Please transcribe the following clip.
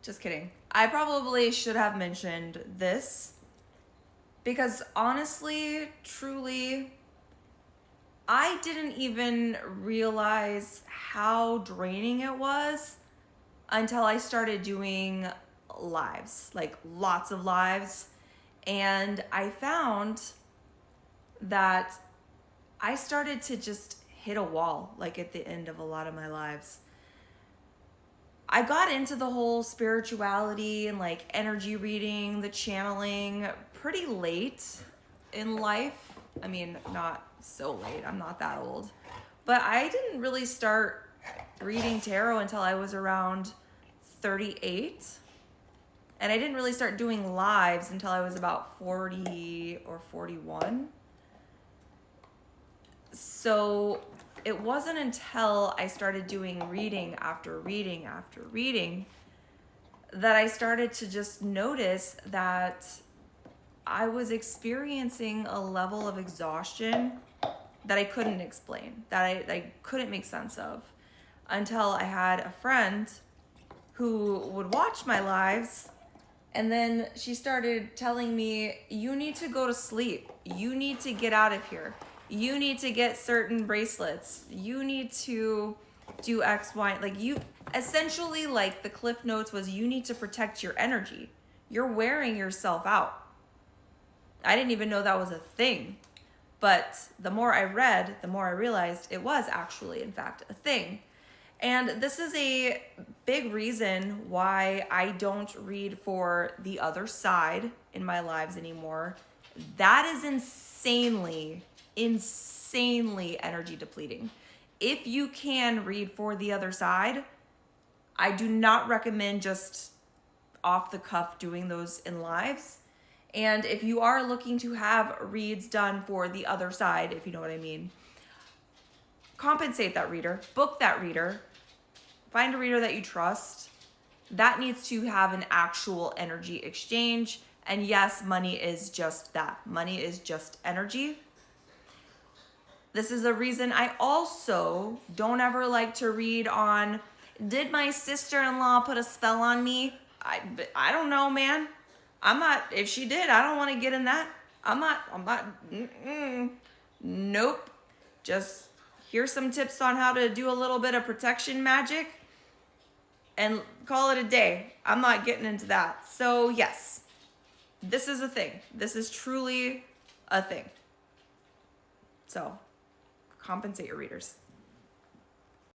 Just kidding. I probably should have mentioned this because honestly, truly, I didn't even realize how draining it was until I started doing lives, like lots of lives. And I found that I started to just hit a wall, like at the end of a lot of my lives. I got into the whole spirituality and like energy reading, the channeling pretty late in life. I mean, not so late, I'm not that old. But I didn't really start reading tarot until I was around 38. And I didn't really start doing lives until I was about 40 or 41. So it wasn't until I started doing reading after reading after reading that I started to just notice that I was experiencing a level of exhaustion that I couldn't explain, that I couldn't make sense of, until I had a friend who would watch my lives. And then she started telling me, you need to go to sleep. You need to get out of here. You need to get certain bracelets. You need to do X, Y. Like you, essentially, like the Cliff Notes was, you need to protect your energy. You're wearing yourself out. I didn't even know that was a thing. But the more I read, the more I realized it was actually, in fact, a thing. And this is a big reason why I don't read for the other side in my lives anymore. That is insanely energy depleting. If you can read for the other side, I do not recommend just off the cuff doing those in lives. And if you are looking to have reads done for the other side, if you know what I mean, compensate that reader, book that reader, find a reader that you trust. That needs to have an actual energy exchange. And yes, money is just that. Money is just energy. This is a reason I also don't ever like to read on, did my sister-in-law put a spell on me? I don't know, man. I'm not, if she did, I don't want to get in that. I'm not, nope. Just here's some tips on how to do a little bit of protection magic and call it a day. I'm not getting into that. So yes, this is a thing. This is truly a thing. So compensate your readers.